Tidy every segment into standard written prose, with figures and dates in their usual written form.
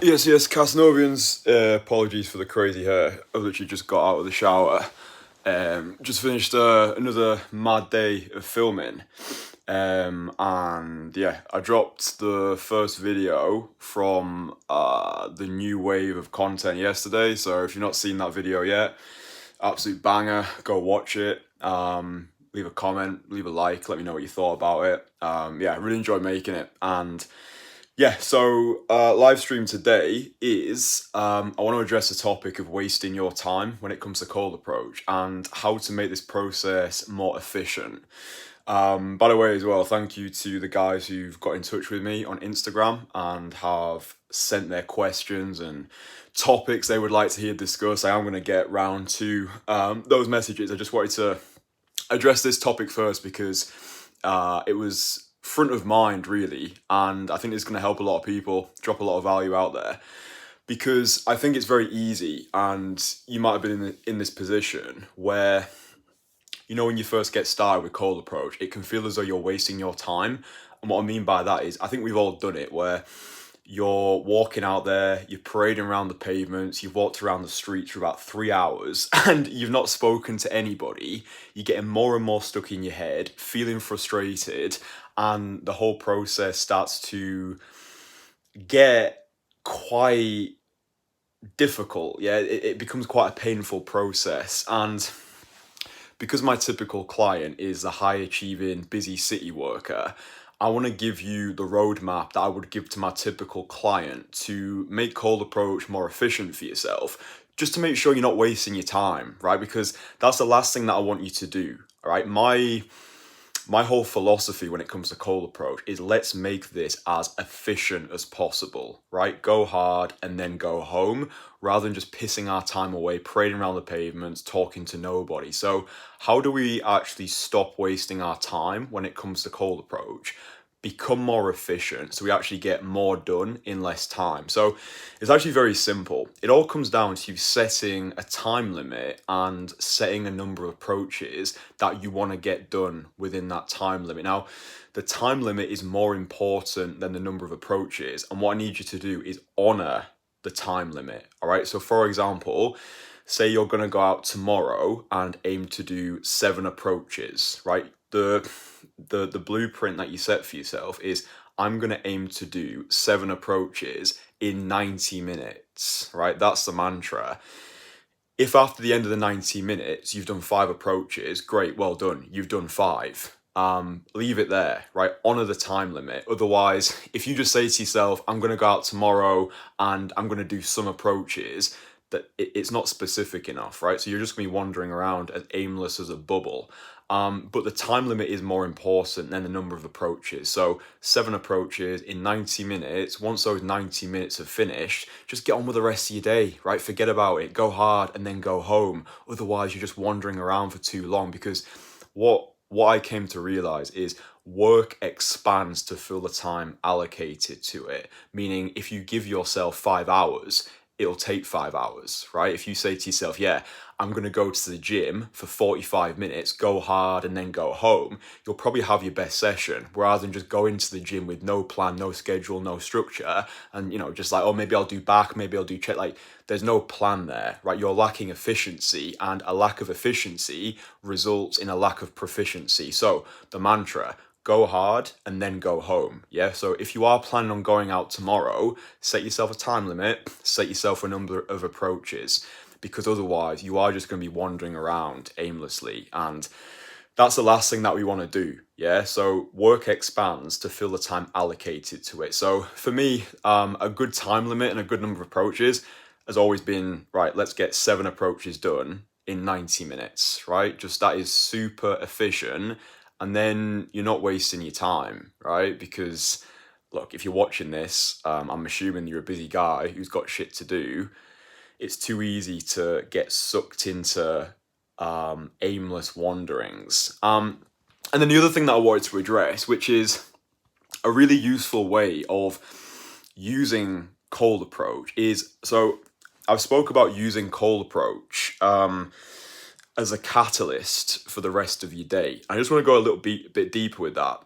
Yes, Casanovians. Apologies for the crazy hair. I literally just got out of the shower. Just finished another mad day of filming. And yeah, I dropped the first video from the new wave of content yesterday. So if you've not seen that video yet, absolute banger. Go watch it. Leave a comment, leave a like, let me know what you thought about it. Yeah, I really enjoyed making it. And yeah, so live stream today is I want to address the topic of wasting your time when it comes to cold approach and how to make this process more efficient. By the way, as well, thank you to the guys who've got in touch with me on Instagram and have sent their questions and topics they would like to hear discussed. I am going to get round to those messages. I just wanted to address this topic first because it was front of mind, really, and I think it's going to help a lot of people, drop a lot of value out there, because I think it's very easy, and you might have been in this position where, you know, when you first get started with cold approach, it can feel as though you're wasting your time. And what I mean by that is, I think we've all done it, where you're walking out there, you're parading around the pavements, you've walked around the streets for about 3 hours and you've not spoken to anybody. You're getting more and more stuck in your head, feeling frustrated, and the whole process starts to get quite difficult. Yeah, it becomes quite a painful process. And because my typical client is a high achieving, busy city worker, I want to give you the roadmap that I would give to my typical client to make cold approach more efficient for yourself, just to make sure you're not wasting your time, right? Because that's the last thing that I want you to do, all right? My whole philosophy when it comes to cold approach is let's make this as efficient as possible, right? Go hard and then go home rather than just pissing our time away, parading around the pavements, talking to nobody. So how do we actually stop wasting our time when it comes to cold approach? Become more efficient so we actually get more done in less time. So it's actually very simple. It all comes down to setting a time limit and setting a number of approaches that you want to get done within that time limit. Now, the time limit is more important than the number of approaches, and what I need you to do is honor the time limit. All right, so for example, say you're going to go out tomorrow and aim to do 7 approaches, right? The blueprint that you set for yourself is I'm going to aim to do 7 approaches in 90 minutes, right? That's the mantra. If after the end of the 90 minutes you've done 5 approaches, great, well done, you've done 5. Leave it there, right? Honor the time limit. Otherwise, if you just say to yourself, I'm going to go out tomorrow and I'm going to do some approaches, that it's not specific enough, right? So you're just going to be wandering around as aimless as a bubble. But the time limit is more important than the number of approaches. So 7 approaches in 90 minutes. Once those 90 minutes have finished, just get on with the rest of your day, right? Forget about it. Go hard and then go home. Otherwise, you're just wandering around for too long, because what I came to realize is work expands to fill the time allocated to it. Meaning if you give yourself 5 hours, it'll take 5 hours, right? If you say to yourself, yeah, I'm going to go to the gym for 45 minutes, go hard and then go home, you'll probably have your best session rather than just go into the gym with no plan, no schedule, no structure. And, you know, just like, oh, maybe I'll do back, maybe I'll do check. Like, there's no plan there, right? You're lacking efficiency, and a lack of efficiency results in a lack of proficiency. So the mantra, go hard and then go home. Yeah. So if you are planning on going out tomorrow, set yourself a time limit, set yourself a number of approaches, because otherwise you are just going to be wandering around aimlessly. And that's the last thing that we want to do. Yeah. So work expands to fill the time allocated to it. So for me, a good time limit and a good number of approaches has always been, right, let's get 7 approaches done in 90 minutes, right? Just that is super efficient. And then you're not wasting your time, right? Because look, if you're watching this, I'm assuming you're a busy guy who's got shit to do. It's too easy to get sucked into aimless wanderings. And then the other thing that I wanted to address, which is a really useful way of using cold approach, is, so I've spoke about using cold approach as a catalyst for the rest of your day. I just want to go a little bit deeper with that.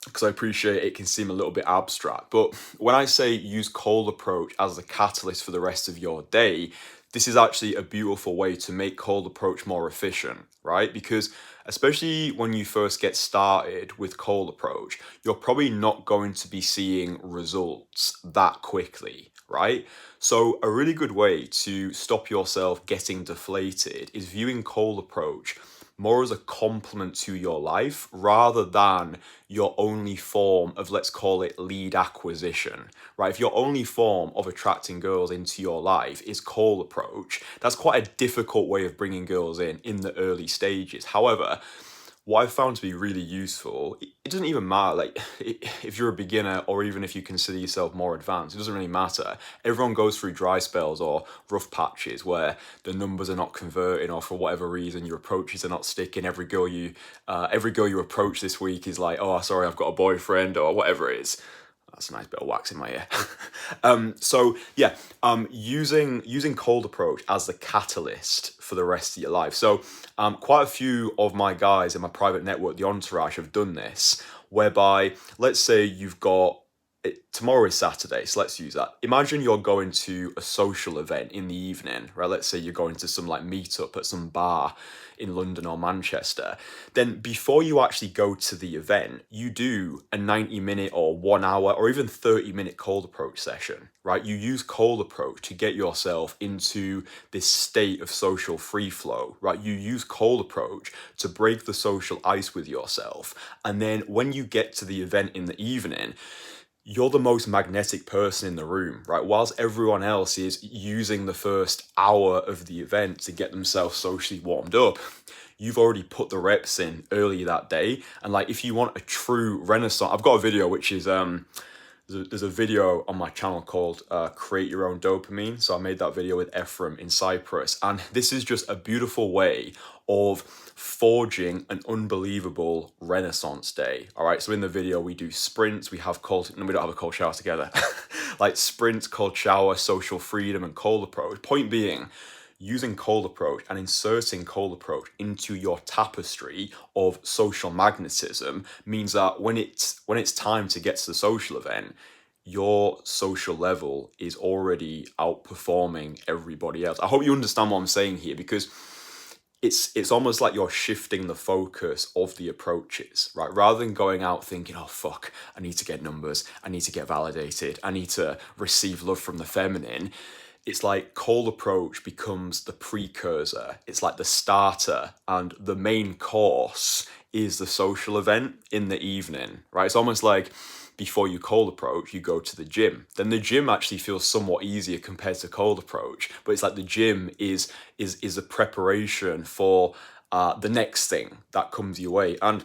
because I appreciate it can seem a little bit abstract. But when I say use cold approach as the catalyst for the rest of your day, this is actually a beautiful way to make cold approach more efficient, right? Because especially when you first get started with cold approach, you're probably not going to be seeing results that quickly, right? So a really good way to stop yourself getting deflated is viewing cold approach more as a complement to your life rather than your only form of, let's call it, lead acquisition, right? If your only form of attracting girls into your life is cold approach, that's quite a difficult way of bringing girls in the early stages. However, what I've found to be really useful, it doesn't even matter, like, if you're a beginner or even if you consider yourself more advanced, it doesn't really matter. Everyone goes through dry spells or rough patches where the numbers are not converting, or for whatever reason your approaches are not sticking. Every girl you approach this week is like, oh, sorry, I've got a boyfriend, or whatever it is. That's a nice bit of wax in my ear. So yeah, using cold approach as the catalyst for the rest of your life. So quite a few of my guys in my private network, the Entourage, have done this, whereby, let's say you've got tomorrow is Saturday, so let's use that. Imagine you're going to a social event in the evening, right? Let's say you're going to some like meetup at some bar in London or Manchester. Then before you actually go to the event, you do a 90-minute or 1 hour or even 30-minute cold approach session, right? You use cold approach to get yourself into this state of social free flow, right? You use cold approach to break the social ice with yourself. And then when you get to the event in the evening, you're the most magnetic person in the room, right? Whilst everyone else is using the first hour of the event to get themselves socially warmed up, you've already put the reps in earlier that day. And like, if you want a true renaissance, I've got a video which is there's a video on my channel called Create Your Own Dopamine. So I made that video with Ephraim in Cyprus. And this is just a beautiful way of forging an unbelievable renaissance day. All right, so in the video we do sprints, we have cold, no, we don't have a cold shower together. Like sprints, cold shower, social freedom, and cold approach. Point being, using cold approach and inserting cold approach into your tapestry of social magnetism means that when it's time to get to the social event, your social level is already outperforming everybody else. I hope you understand what I'm saying here, because it's almost like you're shifting the focus of the approaches, right? Rather than going out thinking, oh fuck, I need to get numbers, I need to get validated, I need to receive love from the feminine. It's like cold approach becomes the precursor. It's like the starter, and the main course is the social event in the evening, right? It's almost like before you cold approach, you go to the gym. Then the gym actually feels somewhat easier compared to cold approach, but it's like the gym is a preparation for the next thing that comes your way. And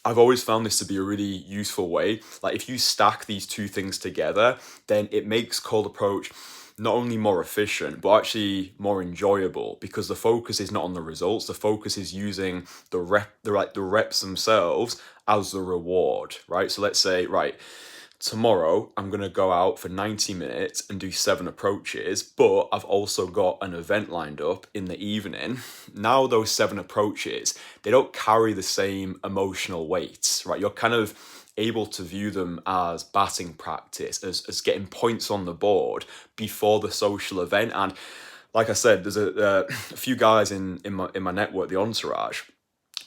I've always found this to be a really useful way. Like, if you stack these two things together, then it makes cold approach not only more efficient, but actually more enjoyable, because the focus is not on the results. The focus is using the reps themselves as the reward, right? So let's say, right, tomorrow I'm going to go out for 90 minutes and do 7 approaches, but I've also got an event lined up in the evening. Now those 7 approaches, they don't carry the same emotional weight, right? You're kind of able to view them as batting practice, as getting points on the board before the social event. And like I said, there's a few guys in my network, the Entourage.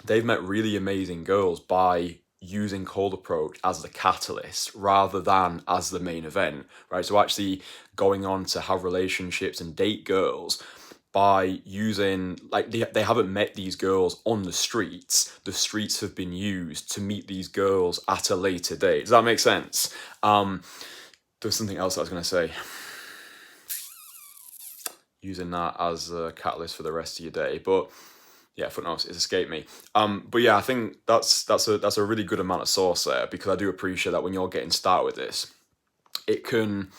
They've met really amazing girls by using cold approach as the catalyst rather than as the main event, right? So actually going on to have relationships and date girls by using, like, they haven't met these girls on the streets have been used to meet these girls at a later date. Does that make sense? There's something else I was going to say, using that as a catalyst for the rest of your day, but yeah, footnotes, it's escaped me. But yeah, I think that's a really good amount of sauce there, because I do appreciate that when you're getting started with this, it can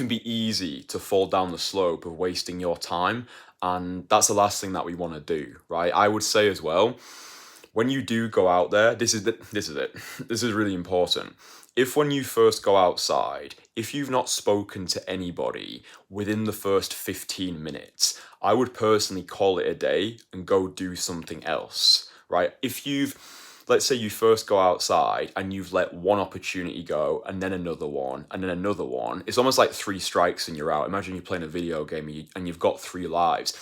be easy to fall down the slope of wasting your time, and that's the last thing that we want to do, right? I would say as well, when you do go out there, this is really important. If when you first go outside, if you've not spoken to anybody within the first 15 minutes, I would personally call it a day and go do something else, right? If you've let's say you first go outside and you've let one opportunity go and then another one and then another one. It's almost like 3 strikes and you're out. Imagine you're playing a video game and you've got 3 lives.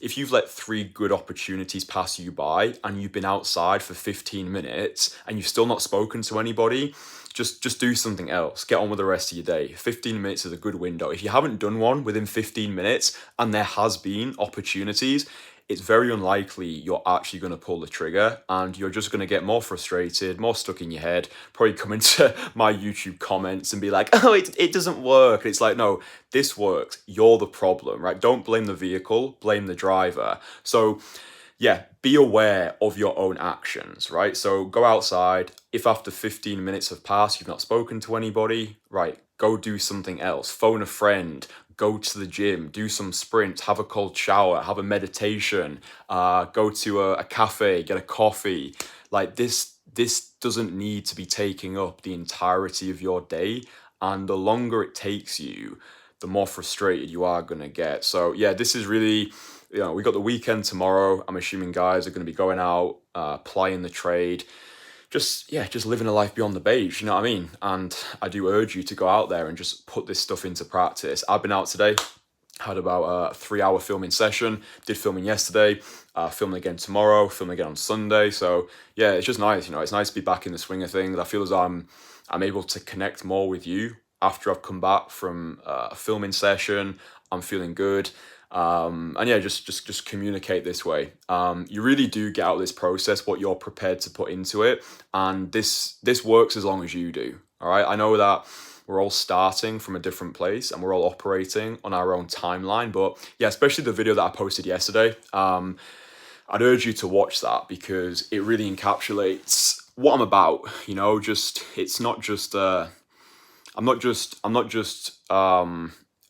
If you've let 3 good opportunities pass you by and you've been outside for 15 minutes and you've still not spoken to anybody, just do something else. Get on with the rest of your day. 15 minutes is a good window. If you haven't done one within 15 minutes and there has been opportunities, it's very unlikely you're actually going to pull the trigger, and you're just going to get more frustrated, more stuck in your head, probably come into my YouTube comments and be like, oh, it doesn't work. And it's like, no, this works. You're the problem, right? Don't blame the vehicle, blame the driver. So yeah, be aware of your own actions, right? So go outside. If after 15 minutes have passed, you've not spoken to anybody, right, go do something else. Phone a friend, go to the gym, do some sprints, have a cold shower, have a meditation, go to a cafe, get a coffee. Like this doesn't need to be taking up the entirety of your day. And the longer it takes you, the more frustrated you are going to get. So yeah, this is really, we got the weekend tomorrow. I'm assuming guys are going to be going out, plying the trade, just living a life beyond the beige, you know what I mean? And I do urge you to go out there and just put this stuff into practice. I've been out today, had about a 3-hour filming session, did filming yesterday, filming again tomorrow, filming again on Sunday. So yeah, it's just nice, it's nice to be back in the swing of things. I feel as I'm able to connect more with you after I've come back from a filming session. I'm feeling good. And yeah, just communicate this way. You really do get out of this process what you're prepared to put into it, and this works as long as you do. All right, I know that we're all starting from a different place and we're all operating on our own timeline, but yeah, especially the video that I posted yesterday, I'd urge you to watch that because it really encapsulates what I'm about. It's not just I'm not just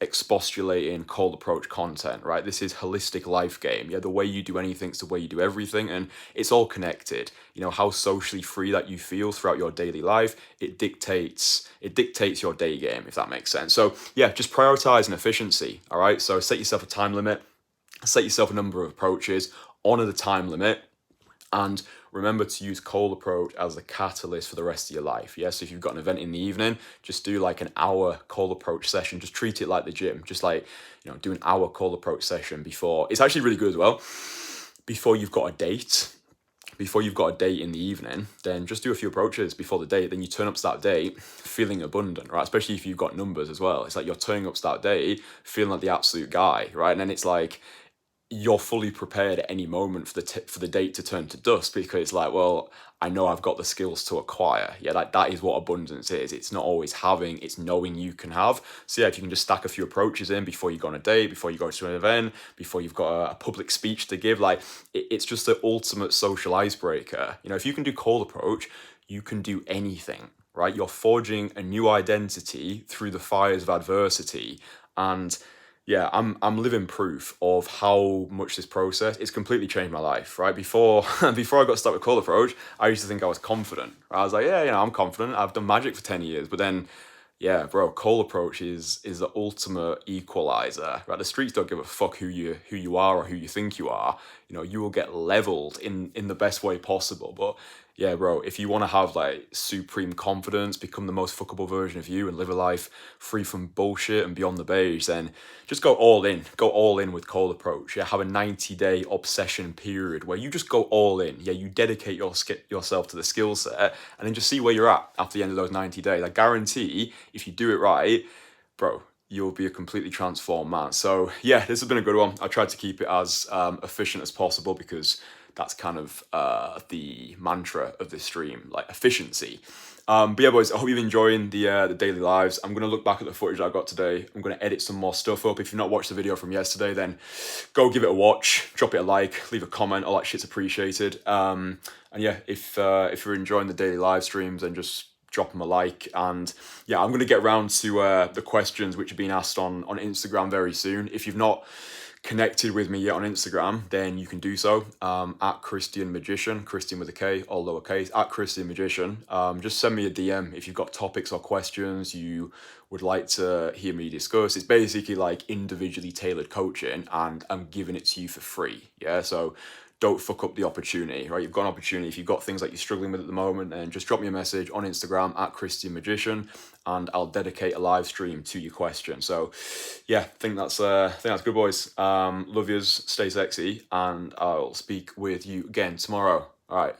expostulating cold approach content, right? This is holistic life game. Yeah, the way you do anything is the way you do everything, and it's all connected. How socially free that you feel throughout your daily life, it dictates your day game, if that makes sense. So yeah, just prioritize an efficiency. All right, so set yourself a time limit, set yourself a number of approaches, honor the time limit, and remember to use cold approach as a catalyst for the rest of your life. Yes, so if you've got an event in the evening, just do like an hour cold approach session. Just treat it like the gym. Just like, do an hour cold approach session before. It's actually really good as well. Before you've got a date, in the evening, then just do a few approaches before the date. Then you turn up to that date feeling abundant, right? Especially if you've got numbers as well. It's like you're turning up to that date feeling like the absolute guy, right? And then it's like, you're fully prepared at any moment for the date to turn to dust, because it's like, well, I know I've got the skills to acquire. Yeah, that is what abundance is. It's not always having, it's knowing you can have. So yeah, if you can just stack a few approaches in before you go on a date, before you go to an event, before you've got a public speech to give, like it's just the ultimate social icebreaker. If you can do cold approach, you can do anything, right? You're forging a new identity through the fires of adversity. And yeah, I'm living proof of how much this process, it's completely changed my life, right? Before I got started with cold approach, I used to think I was confident. Right? I was like, yeah, I'm confident. I've done magic for 10 years. But then, yeah, bro, cold approach is the ultimate equalizer, right? The streets don't give a fuck who you are or who you think you are. You will get leveled in the best way possible. But yeah, bro, if you want to have like supreme confidence, become the most fuckable version of you and live a life free from bullshit and beyond the beige, then just go all in. Go all in with cold approach. Yeah, have a 90-day obsession period where you just go all in. Yeah, you dedicate yourself to the skill set and then just see where you're at after the end of those 90 days. I guarantee if you do it right, bro, you'll be a completely transformed man. So yeah, this has been a good one. I tried to keep it as efficient as possible because that's kind of the mantra of this stream, like efficiency. But yeah, boys, I hope you're enjoying the daily lives. I'm going to look back at the footage I got today. I'm going to edit some more stuff up. If you've not watched the video from yesterday, then go give it a watch, drop it a like, leave a comment. All that shit's appreciated. And yeah, if you're enjoying the daily live streams, then just drop them a like. And yeah, I'm going to get around to the questions which are being asked on Instagram very soon. If you've not connected with me yet on Instagram, then you can do so at Kristian Magician, Kristian with a K, all lowercase, at Kristian Magician. Just send me a DM if you've got topics or questions you would like to hear me discuss. It's basically like individually tailored coaching, and I'm giving it to you for free. Yeah, so don't fuck up the opportunity, right? You've got an opportunity. If you've got things that you're struggling with at the moment, then just drop me a message on Instagram at Kristian Magician, and I'll dedicate a live stream to your question. So yeah, I think that's good, boys. Love yous, stay sexy, and I'll speak with you again tomorrow. All right.